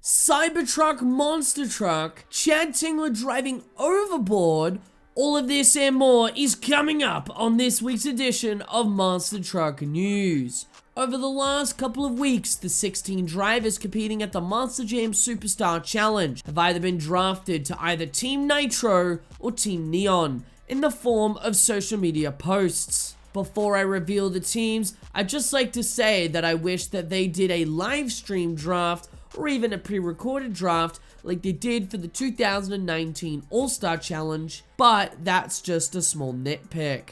CyberTruck, MonsterTalk, Chad Tingler driving OverBored. All of this and more is coming up on this week's edition of MonsterTalk News. Over the last couple of weeks, the 16 drivers competing at the Monster Jam Superstar Challenge have either been drafted to either Team Nitro or Team Neon in the form of social media posts. Before I reveal the teams, I'd just like to say that I wish that they did a live stream draft or even a pre-recorded draft like they did for the 2019 All-Star Challenge, but that's just a small nitpick.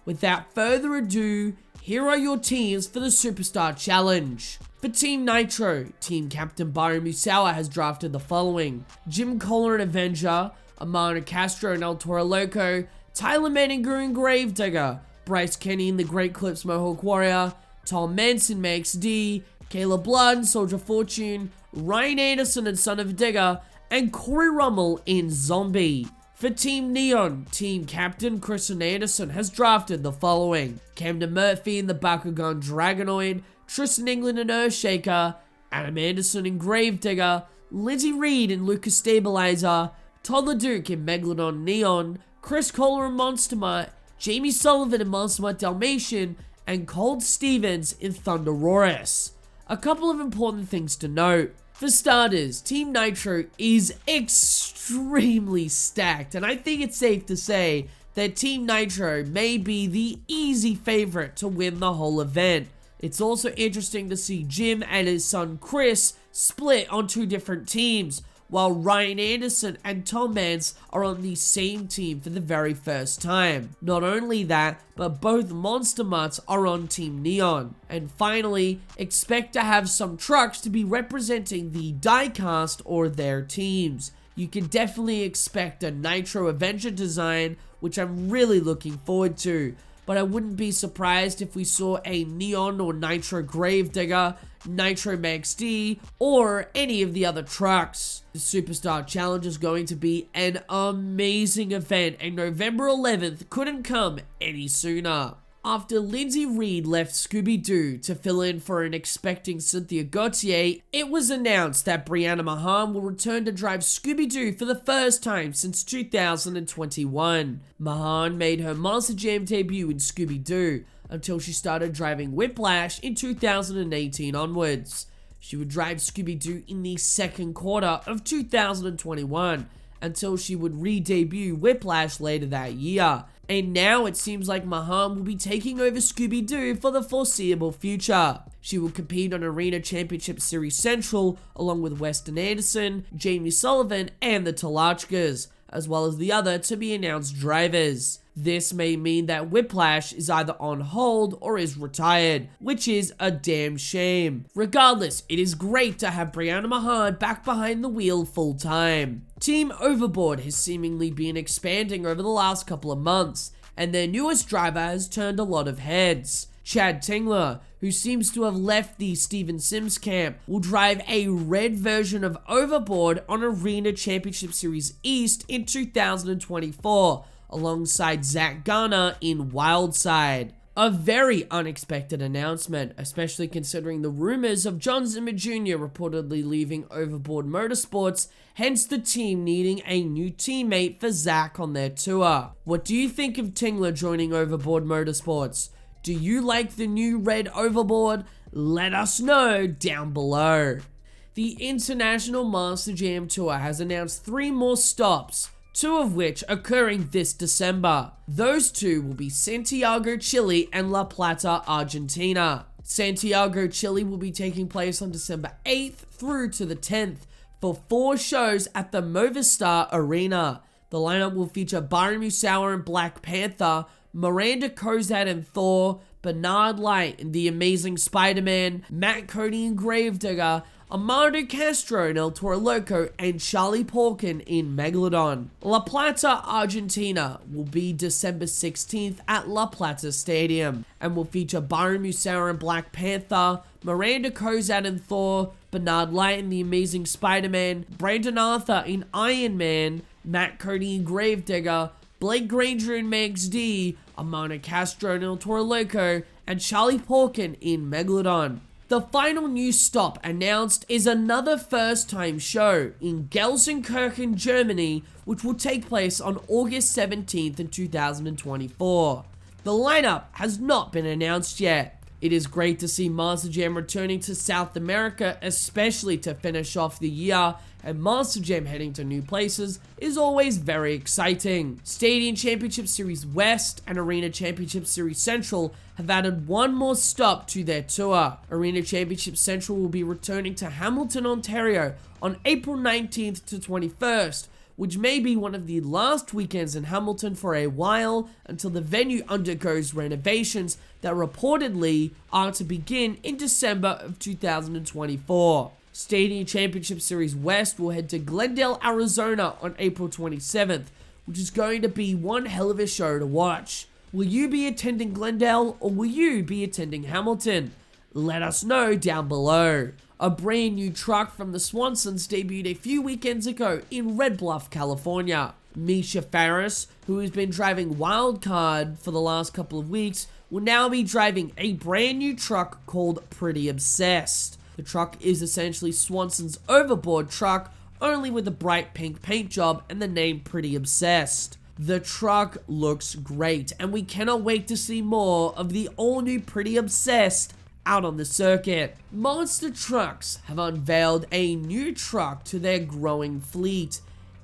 Without further ado, here are your teams for the Superstar Challenge. For Team Nitro, Team Captain Byron Musawa has drafted the following: Jim Kohler and Avenger, Amano Castro and El Toro Loco, Tyler Menninger and Gravedigger, Bryce Kenny and the Great Clips Mohawk Warrior, Tom Manson Max D, Caleb Blood and Soldier Fortune, Ryan Anderson and Son of a Digger, and Corey Rummel in Zombie. For Team Neon, Team Captain Kristen Anderson has drafted the following: Camden Murphy and the Bakugan Dragonoid, Tristan England and Earthshaker, Adam Anderson and Gravedigger, Lindsay Reed and Lucas Stabilizer, Toddler Duke in Megalodon Neon, Chris Kohler and Monster Mutt, Jamie Sullivan in Monster Mutt Dalmatian, and Cold Stevens in Thunderosaurus. A couple of important things to note. For starters, Team Nitro is extremely stacked, and I think it's safe to say that Team Nitro may be the easy favorite to win the whole event. It's also interesting to see Jim and his son Chris split on two different teams, while Ryan Anderson and Tom Mance are on the same team for the very first time. Not only that, but both Monster Mutts are on Team Neon. And finally, expect to have some trucks to be representing the diecast or their teams. You can definitely expect a Nitro Avenger design, which I'm really looking forward to. But I wouldn't be surprised if we saw a Neon or Nitro Gravedigger, Nitro Max D, or any of the other trucks. The Superstar Challenge is going to be an amazing event, and November 11th couldn't come any sooner. After Lindsay Reed left Scooby Doo to fill in for an expecting Cynthia Gauthier, it was announced that Brianna Mahon will return to drive Scooby Doo for the first time since 2021. Mahon made her Monster Jam debut in Scooby Doo until she started driving Whiplash in 2018 onwards. She would drive Scooby Doo in the second quarter of 2021 until she would re-debut Whiplash later that year. And now it seems like Mahon will be taking over Scooby Doo for the foreseeable future. She will compete on Arena Championship Series Central along with Weston Anderson, Jamie Sullivan, and the Talachkas, as well as the other to be announced drivers. This may mean that Whiplash is either on hold or is retired, which is a damn shame. Regardless, it is great to have Brianna Mahon back behind the wheel full time. Team OverBored has seemingly been expanding over the last couple of months, and their newest driver has turned a lot of heads. Chad Tingler, who seems to have left the Steven Sims camp, will drive a red version of OverBored on Arena Championship Series East in 2024, alongside Zach Garner in Wildside. A very unexpected announcement, especially considering the rumors of John Zimmer Jr. reportedly leaving OverBored Motorsports, hence the team needing a new teammate for Zach on their tour. What do you think of Tingler joining OverBored Motorsports? Do you like the new red OverBored? Let us know down below. The International Monster Jam Tour has announced 3 more stops, 2 of which occurring this December. Those 2 will be Santiago, Chile and La Plata, Argentina. Santiago, Chile will be taking place on December 8th through to the 10th for 4 shows at the Movistar Arena. The lineup will feature Byron Musawa and Black Panther, Miranda Kozad and Thor, Bernard Light and The Amazing Spider-Man, Matt Cody and Gravedigger, Amado Castro and El Toro Loco, and Charlie Porkin in Megalodon. La Plata, Argentina will be December 16th at La Plata Stadium and will feature Byron Musawa and Black Panther, Miranda Kozad and Thor, Bernard Light and The Amazing Spider-Man, Brandon Arthur in Iron Man, Matt Cody in Gravedigger, Blake Granger in Max D, Amano Castro and El Toro Loco, and Charlie Porkin in Megalodon. The final new stop announced is another first-time show in Gelsenkirchen, Germany, which will take place on August 17th in 2024. The lineup has not been announced yet. It is great to see Monster Jam returning to South America, especially to finish off the year, and Monster Jam heading to new places is always very exciting. Stadium Championship Series West and Arena Championship Series Central have added one more stop to their tour. Arena Championship Central will be returning to Hamilton, Ontario on April 19th to 21st, which may be one of the last weekends in Hamilton for a while until the venue undergoes renovations that reportedly are to begin in December of 2024. Stadium Championship Series West will head to Glendale, Arizona on April 27th, which is going to be one hell of a show to watch. Will you be attending Glendale or will you be attending Hamilton? Let us know down below. A brand new truck from the Swansons debuted a few weekends ago in Red Bluff, California. Misha Farris, who has been driving Wildcard for the last couple of weeks, will now be driving a brand new truck called Pretty Obsessed. The truck is essentially Swanson's OverBored truck, only with a bright pink paint job and the name Pretty Obsessed. The truck looks great, and we cannot wait to see more of the all-new Pretty Obsessed out on the circuit. Monster Trucks have unveiled a new truck to their growing fleet,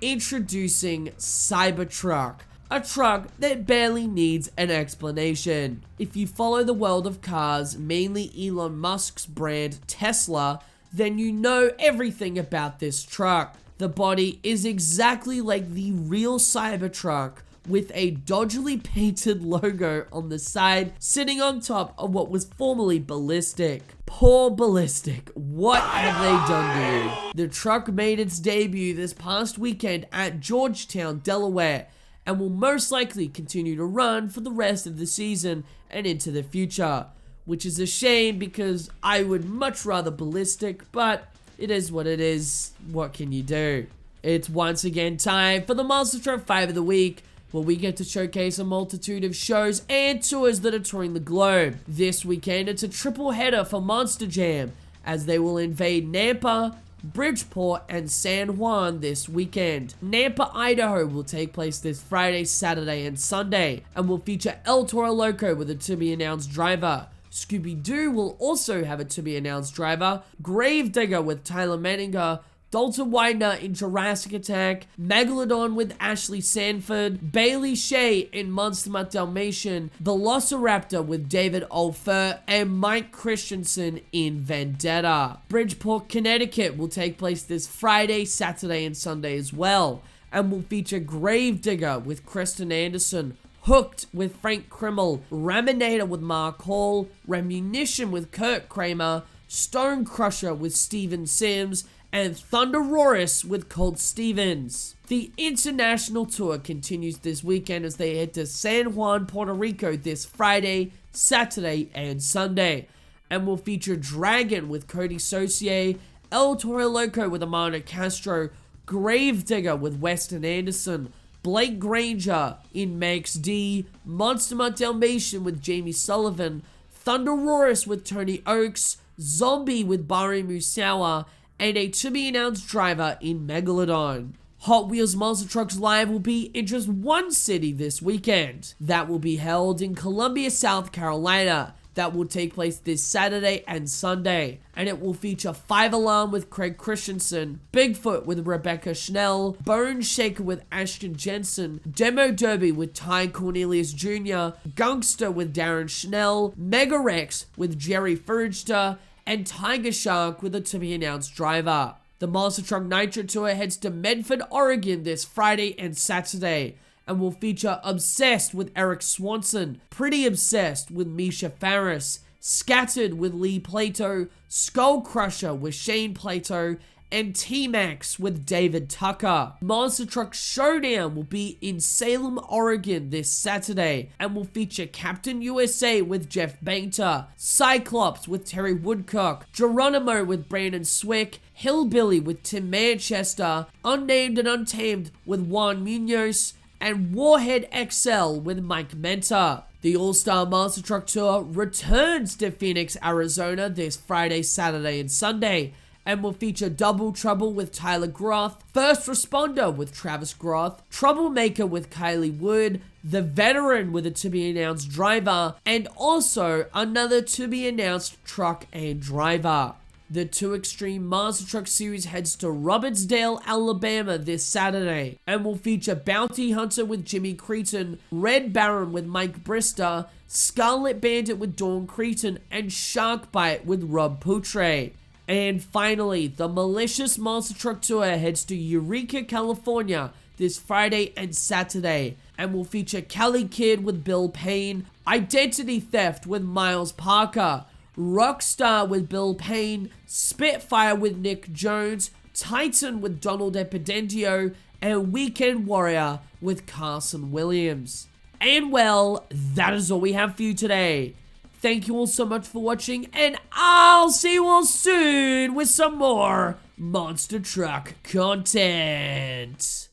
introducing CyberTruck, a truck that barely needs an explanation. If you follow the world of cars, mainly Elon Musk's brand Tesla, then you know everything about this truck. The body is exactly like the real Cybertruck, with a dodgily painted logo on the side sitting on top of what was formerly Ballistic. Poor Ballistic, what have they done to you? The truck made its debut this past weekend at Georgetown, Delaware, and will most likely continue to run for the rest of the season and into the future, which is a shame because I would much rather Ballistic, but it is what it is. What can you do? It's once again time for the Monster Truck 5 of the Week, where we get to showcase a multitude of shows and tours that are touring the globe. This weekend, it's a triple header for Monster Jam, as they will invade Nampa, Bridgeport, and San Juan this weekend. Nampa, Idaho will take place this Friday, Saturday, and Sunday, and will feature El Toro Loco with a to-be-announced driver. Scooby Doo will also have a to-be-announced driver. Gravedigger with Tyler Menninger, Dalton Widener in Jurassic Attack, Megalodon with Ashley Sanford, Bailey Shea in Monster Mutt Dalmatian, Velociraptor with David Olfer, and Mike Christensen in Vendetta. Bridgeport, Connecticut will take place this Friday, Saturday, and Sunday as well, and will feature Gravedigger with Kristen Anderson, Hooked with Frank Krimmel, Raminator with Mark Hall, Remunition with Kurt Kramer, Stone Crusher with Steven Sims, and Thunderoris with Colt Stevens. The international tour continues this weekend as they head to San Juan, Puerto Rico this Friday, Saturday, and Sunday, and will feature Dragon with Cody Saucier, El Toro Loco with Amanda Castro, Gravedigger with Weston Anderson, Blake Granger in Max D, Monster Mutt Dalmatian with Jamie Sullivan, Thunderoris with Tony Oakes, Zombie with Bari Musawa, and a to-be-announced driver in Megalodon. Hot Wheels Monster Trucks Live will be in just one city this weekend. That will be held in Columbia, South Carolina. That will take place this Saturday and Sunday, and it will feature 5 Alarm with Craig Christensen, Bigfoot with Rebecca Schnell, Bone Shaker with Ashton Jensen, Demo Derby with Ty Cornelius Jr., Gangster with Darren Schnell, Mega Rex with Jerry Furgster, and Tiger Shark with a to-be-announced driver. The Monster Truck Nitro Tour heads to Medford, Oregon this Friday and Saturday, and will feature Obsessed with Eric Swanson, Pretty Obsessed with Misha Farris, Scattered with Lee Plato, Skull Crusher with Shane Plato, and T-Max with David Tucker. Monster Truck Showdown will be in Salem, Oregon this Saturday, and will feature Captain USA with Jeff Bainter, Cyclops with Terry Woodcock, Geronimo with Brandon Swick, Hillbilly with Tim Manchester, Unnamed and Untamed with Juan Munoz, and Warhead XL with Mike Menta. The All-Star Monster Truck Tour returns to Phoenix, Arizona this Friday, Saturday, and Sunday, and will feature Double Trouble with Tyler Groth, First Responder with Travis Groth, Troublemaker with Kylie Wood, The Veteran with a to-be-announced driver, and also another to-be-announced truck and driver. The 2 Extreme Monster Truck Series heads to Robertsdale, Alabama this Saturday, and will feature Bounty Hunter with Jimmy Cretin, Red Baron with Mike Brister, Scarlet Bandit with Dawn Cretin, and Shark Bite with Rob Poutre. And finally, the Malicious Monster Truck Tour heads to Eureka, California this Friday and Saturday, and will feature Cali Kid with Bill Payne, Identity Theft with Miles Parker, Rockstar with Bill Payne, Spitfire with Nick Jones, Titan with Donald Epidendio, and Weekend Warrior with Carson Williams. And well, that is all we have for you today. Thank you all so much for watching, and I'll see you all soon with some more Monster Truck content.